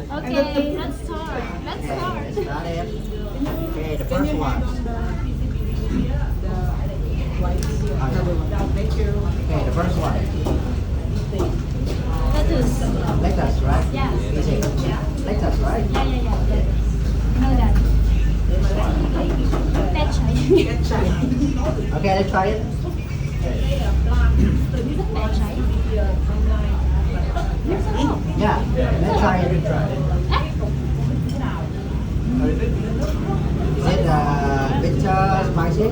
Okay, let's start. Let's Okay, start. let's start it. Okay, the first one. Okay, the first one. Lettuce. Lettuce, right? Yes. Easy. Lettuce, right? Yeah, yeah, yeah. I know that. Pechay. Okay, let's try it. Pechay. Yeah, let's try it. Is it bitter, spicy?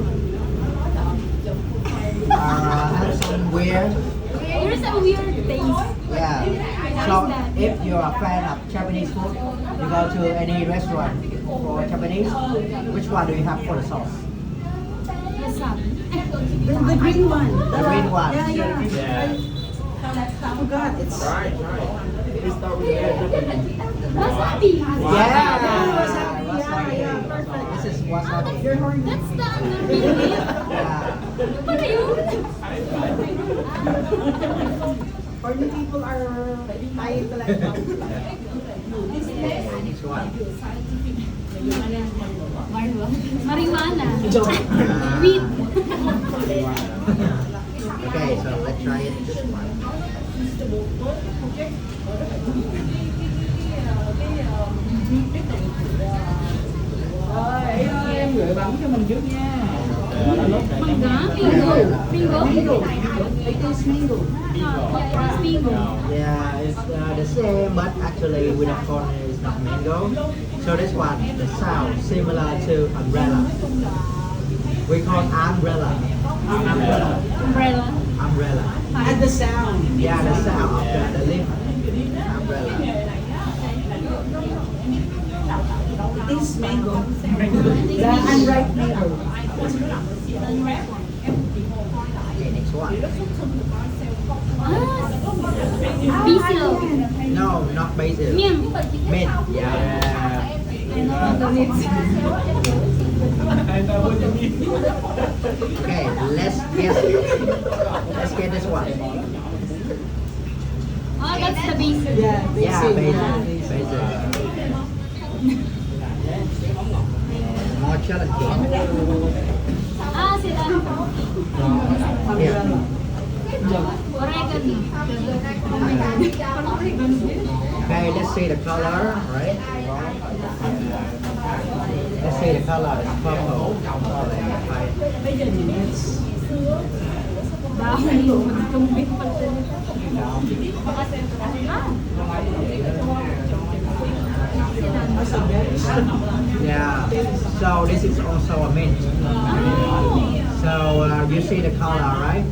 Have some weird? There's a weird taste. Yeah. So if you're a fan of Japanese food, you go to any restaurant for Japanese, which one do you have for the sauce? The sun. The green one. The green one. Yeah. I forgot. It's Wasabi. Yeah. wasabi. Yeah, perfect. This is wasabi. That's the really. Yeah. Ano yun? Only people are Thai like that. Next one. Marijuana. Uh, Weed. Okay, so let's try it. This one. Em gửi bấm cho mình trước nha. Mangga. Bingo. Bingo. It is mango. Bingo. Yeah, it's the same, but actually with a corn is not mango. So this one, the sound similar to umbrella. We call umbrella. Umbrella. Umbrella. Umbrella. And the sound. Yeah, the sound of the lip. Umbrella. It is mango. The unripe mango. Okay, next one. Basil. No, not basil. Mint. Mint. Yeah. I know the mint. Okay, let's guess. Let's get this one. Oh, that's the basil. Yeah, Yeah, basil. basil. Basil. More challenging. Ah, sila. Here. Oregano. Okay, let's see the color, right? Let's see the color. It's purple. Bây giờ nhìn em. Yeah. So this is also a mint. So you see the color, right?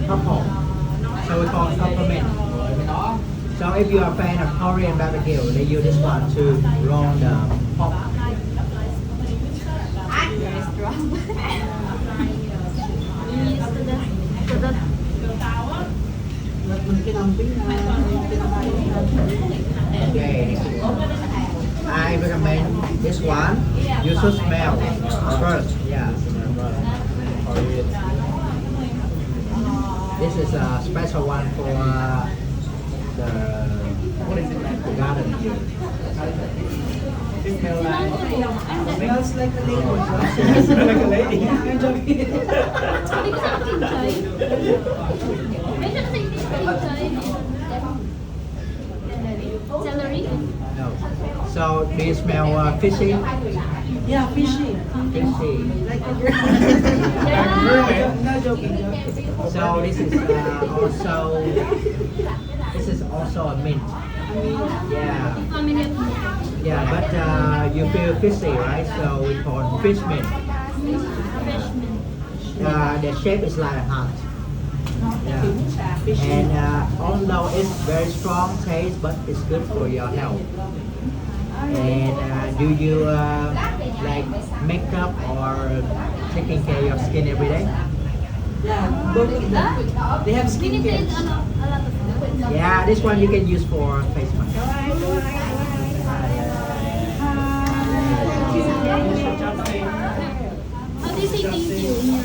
Purple. So we call it peppermint. So if you are a fan of Korean barbecue, they use this one to roll the pork. Okay. I recommend this one. You should smell first. Yeah. This is a special one for the garden. Smells like a lady. Like a lady. I'm joking. Hindi ko sa kinchay. Medyo kasi hindi sa kinchay. Celery? No. So do you smell fishy? Yeah, fishy. Fishy. Like a girl. Yeah. No joking. So this is also a mint. Yeah. Family of me. Yeah, but you feel fishy, right? So we call fish mint. Freshman. The shape is like a heart. Yeah. And although it's very strong taste, but it's good for your health. And do you like makeup or taking care of your skin every day? Yeah, both of them. They have We need to skincare. eat a lot of Yeah, this one you can use for face mask. How do you say thank you in your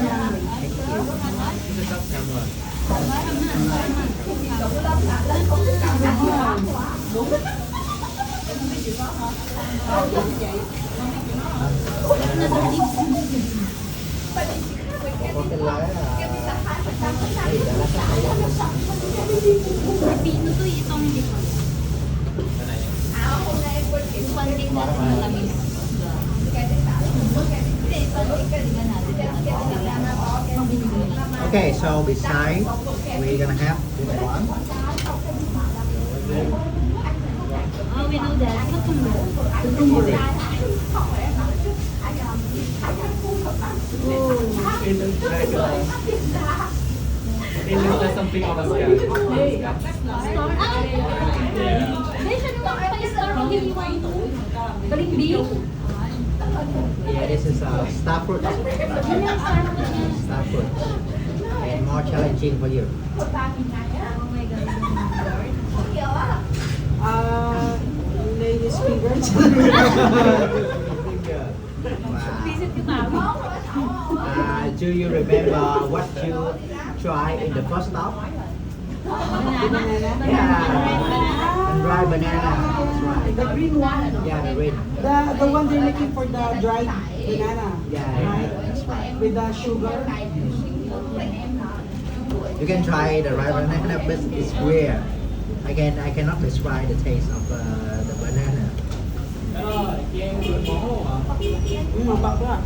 Có cái lá đây là lá sả. Pino to itong Pancake na malamis. Okay, so beside we're gonna have this one. Oh, we know that. Cucumber. It looks like it looks like something on the sky. Star. May siya naman pa star ang giniwa ito. Balikbi. Yeah, this is star fruit. Yun yung star fruit niya. Star fruit. And more challenging for you. Oh my God. Ladies fingers. Wow. Visit kita. Do you remember what you tried in the first stop? Banana. Yeah, and dry banana. That's right. The green one. Yeah, the red. The one they're making for the dried banana. Yeah, that's right. With the sugar. You can try the dry banana, but it's weird. I cannot describe the taste of the banana. Mababa.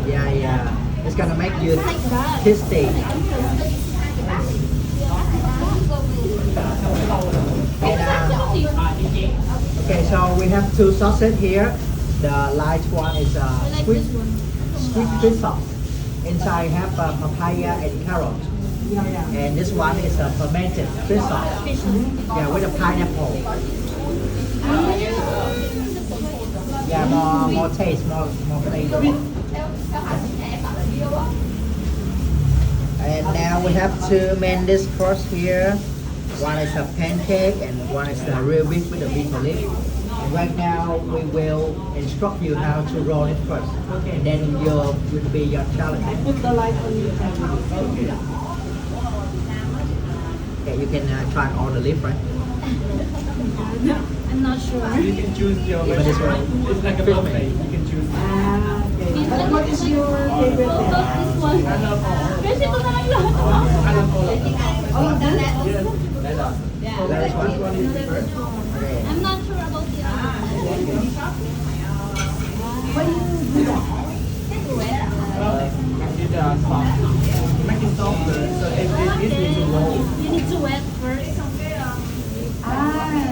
Yeah. It's gonna make you tasty. And, okay, so we have two sauces here. The light one is I like sweet this one. fish sauce. Inside have papaya and carrot. Yeah. And this one is a fermented fish sauce. Yeah, with a pineapple. Yeah, more taste, more flavor. And now we have two main dish course here. One is a pancake and one is the real beef with a beef leaf. And right now we will instruct you how to roll it first. And then will be your challenge. Put the light on you. Okay, you can try all the leaf, right? I'm not sure. You can choose your But this one. It's like a buffet. You can choose. Okay. But what is your favorite? What about this one? I love all. Kasi ito na lang lahat. I love all of them. All of them? Yes. So that is one. Which one is the first? Okay. I'm not sure about the other. Why you do that? It soft. Make it softer. So it needs to roll. You need to wet first.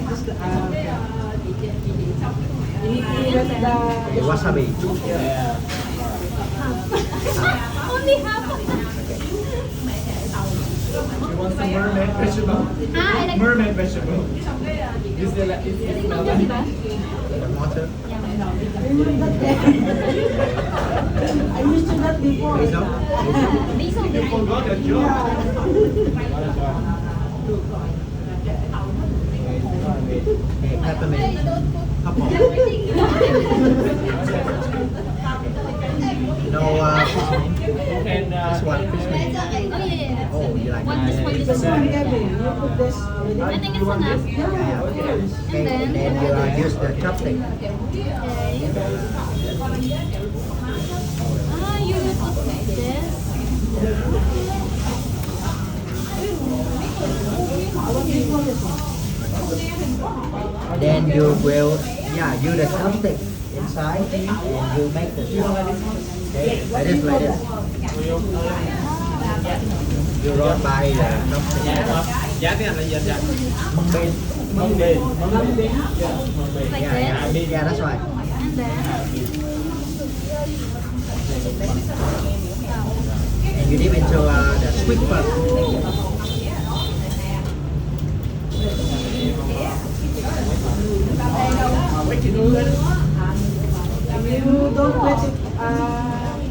Just the, you need to wet Okay, wasabi. Yeah. Only half of that. You want some mermaid vegetable? I like Mermaid vegetable. You say like it's smell like diba? Water. I used to that before. Basil. Basil you din. forgot your job. Okay, peppermint. Couple. No, And this one, fish meat. Oh yeah. Oh, you like One this one, it? this This one, one. Kevin, you put this I already. think it's enough. Yeah, okay. Okay, and then you use the chopstick. Okay. You will put this. Then you will, use the chopstick inside and you make the sauce. Okay, like this. You roll by the chopstick. giá tiếng Anh là gì anh? Dạ. Mung bean. Mông đền. Like Yeah, this. that's right. And then. And you dip into the squid first. You don't let it,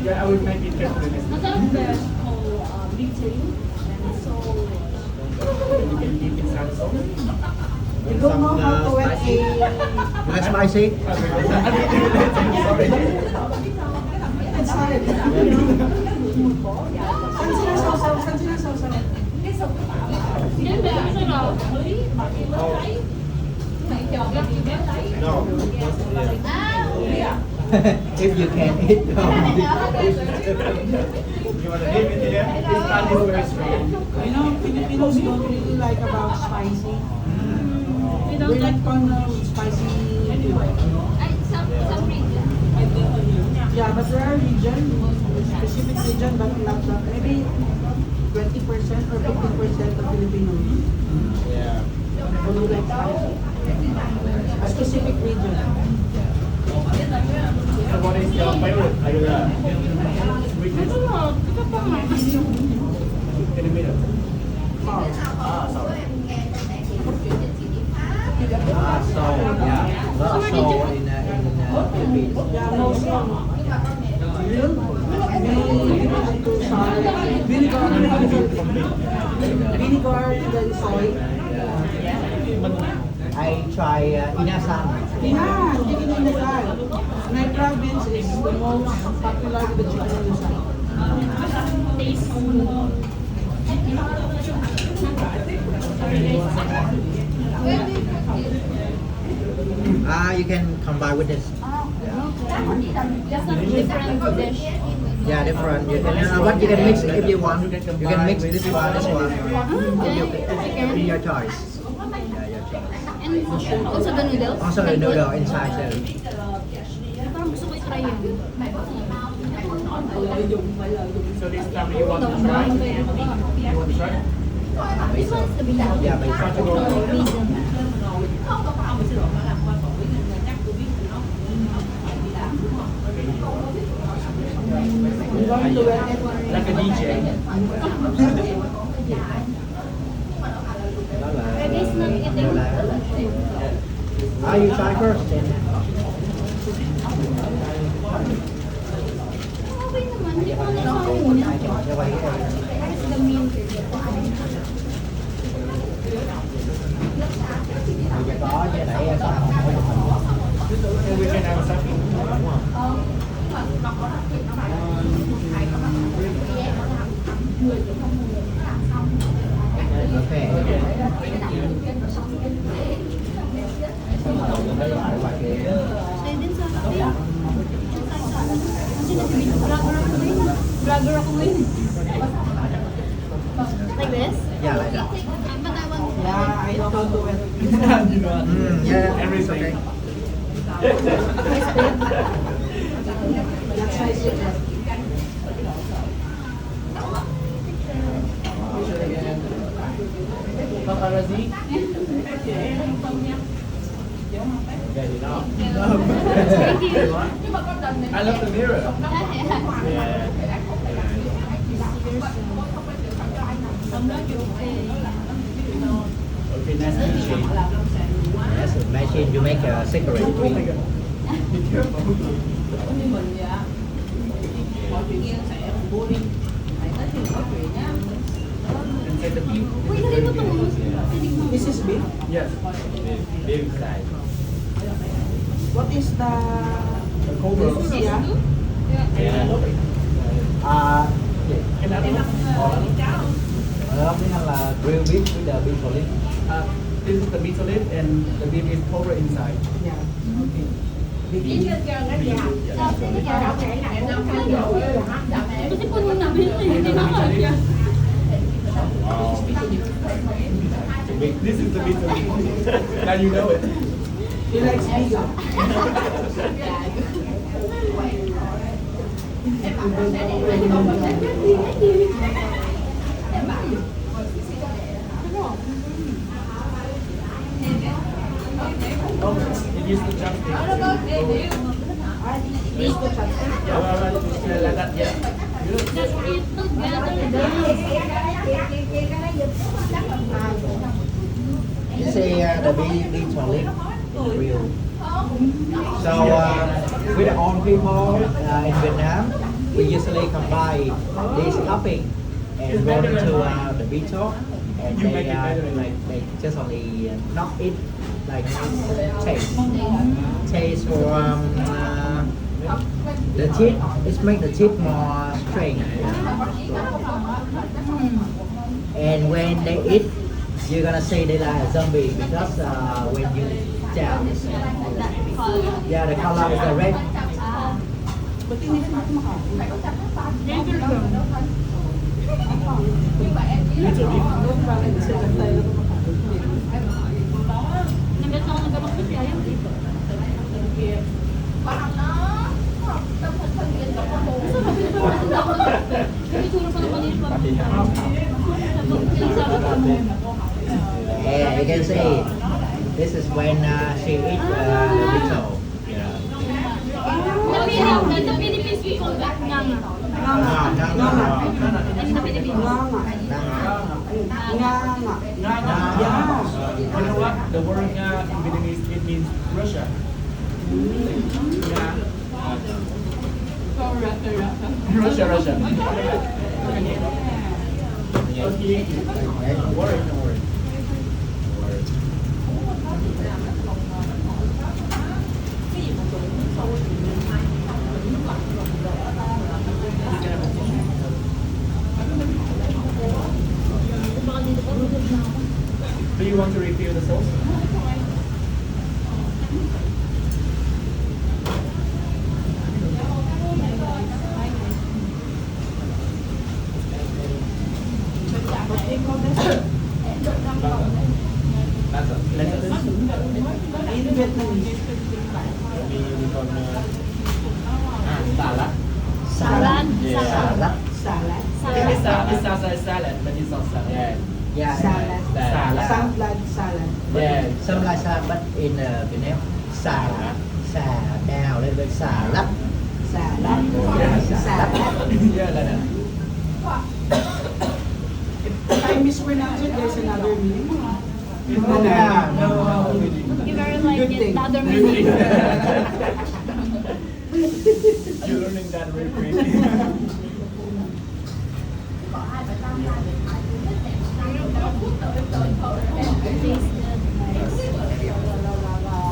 Yeah, I will make it carefully. Masarap ba? You can keep it salsa. you don't know how to wet a... You like spicy? Sorry. It's hard. Saan sila sausaw? Yan ba? Masarap. Oh, No. Yeah. If you can eat. You want to leave it here? This time is very strong. You know, Filipinos don't really like about spicy. They like spicy food. Some region. Yeah, but there are region, specific region, but not that. Maybe 20% or 50% of Filipinos Yeah. only like spicy. A specific region. So what is your favorite? Sweetness? In the middle. Salt. Sorry. So yeah, lot of soul in Philippines. Yeah, most vinegar and then soy. I try inasam. Yeah, chicken in the side. My province is the most popular with the chicken in the side. You can combine with this. Just a different dish. Yeah, different. You can what you can mix if you want. You can mix this one. In your choice. Yeah, your choice. And also the noodles. Also the noodle inside too. Parang gusto ko i-try yun. So this time you want to try? You want to try? This one's the bean. Yeah, but Like a DJ. Guys, not eating. You try first. Okay naman, hindi ko na sa akin. That's the main dish. So we can have something. Okay. Stay din sa akin. Vlogger ako ngayon. Like this? Yeah, like that. But I want Yeah, I know how to do it. Yeah, Everything. That's my secret. Paparazzi? Thank you. I love the mirror. Yeah. Okay, nice to meet you. Yes, imagine you make a cigarette tree. Be careful. Inside the beef. Uy, nalay mo ito. This is beef. Yes. Beef side. What is the Cobra. yeah? Cái là grill beef with the beef olive. This is the beef olive and the beef is cobra inside. Yeah. Okay. Kasi puno namin ito. Hindi na kaya. This is the beef olive. Now you know it. He likes vegan. Oh, it used the chopstick. Use the chopstick. Yeah, like that, yeah. Let's eat together. You see the beef olive grill. So with all people in Vietnam, we usually combine this topping and roll into the beef top, and they just only not eat like taste for the teeth. It makes the teeth more straight. And when they eat, you're gonna say they like a zombie because when you Yeah. That color. Yeah, the color is the red. Ba't hindi sila kumakain? Doon bakit sila tayo kumakain? Nagkat ako nagabang kasi ayaw dito. Kasi turo pa naman yun. Yeah, you can see this is when she eat little. Tapi in the Philippines we call that nganga. In the Philippines. Nganga. Yeah. You know what? The word nga in Vietnamese, it means Russia. Yeah. Russia, Russia. Okay. Don't worry, don't worry. Do you want to refill the sauce? What do you call this? Lettuce. In Vietnamese. Salad. Salad. Salad. Salad. It's salsa salad, but it's not salad. Yeah. Yeah. Salad. Salad. Salad. Salad. Yeah. Some like salad, but in Vietnam, salad. Salad. Now let's make salad. Salad. Yeah, Salad. Yeah, like that. If I mispronounce it, there's another meaning. No. You very like Good it. thing. The other meaning. You're learning that very quickly.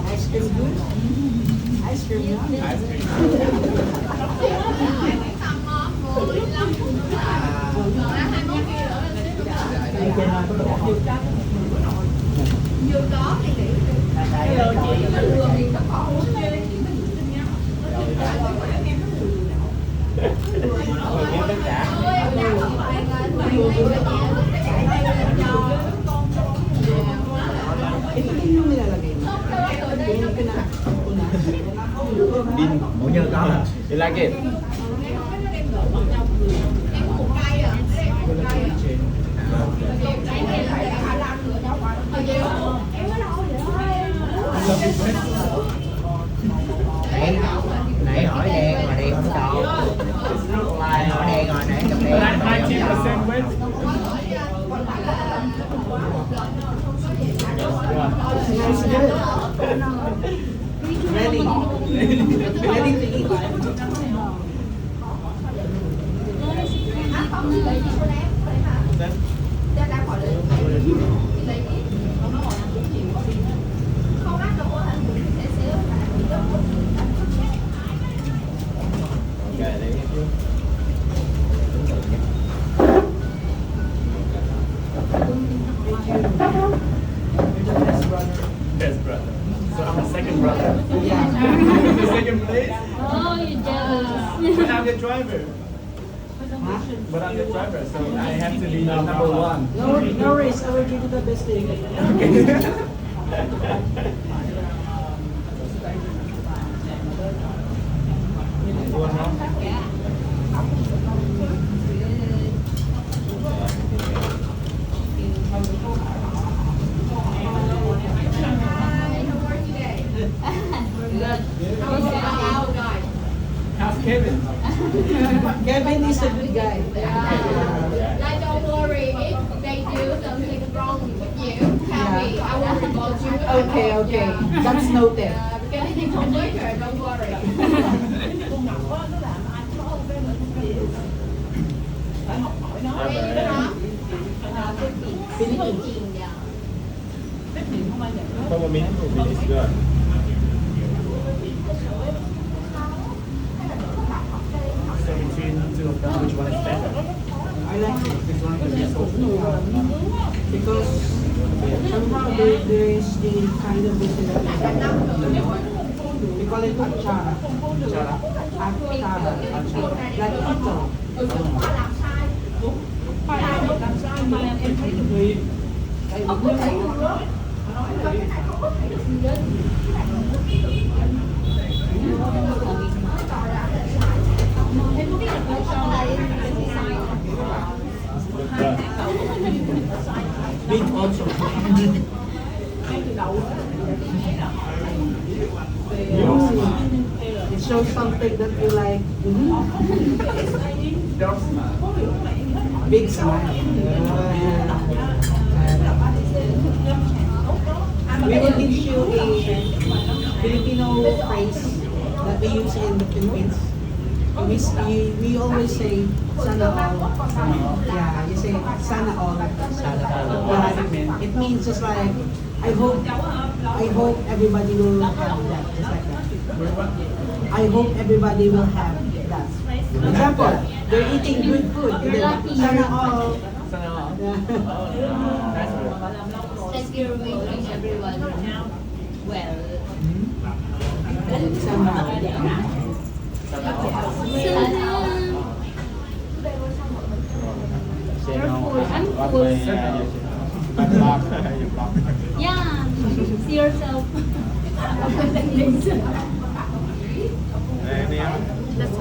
Ice cream good? Ice cream good? Ice cream. Ito din yung nilalagay mo. Yung una. Ủa như có hả? You like it? Nãy hỏi đen mà đen không chọn. Nãy hỏi đen rồi nãy chọn đen mà đen không 19% chọn. weight. Smells good. Ready. Ready to eat. Okay, thank you. You're the best brother. Best brother. So I'm the second brother. Yeah. The second place. Oh, you're jealous. But I'm the driver. Huh? But I'm the driver, so I have to be number one. No worries, I will give you the best thing. You want more? How's Kevin? Kevin is a good guy. Like, don't worry, if they do something wrong with you, tell me. I will report you. Okay. That's noted. Because if you không với her, don't worry. Philippines. From a minute to minute is good. So between two of them, which one is better? I like it. This one is the sauce. Because Somehow there is a kind of business. We call it achara. Achara. Like ito. Big also. It shows something that you like. Big smile. We will teach you a Filipino phrase that we use in the Philippines. We always say sana all. Yeah, you say sana all. Yeah, it means just like I hope everybody will have that, just like that. I hope everybody will have that. For example, they're eating good food. And then, sana all. Yeah. Thank you for making everyone well. Sana all. I'm full. Yeah, see yourself. That's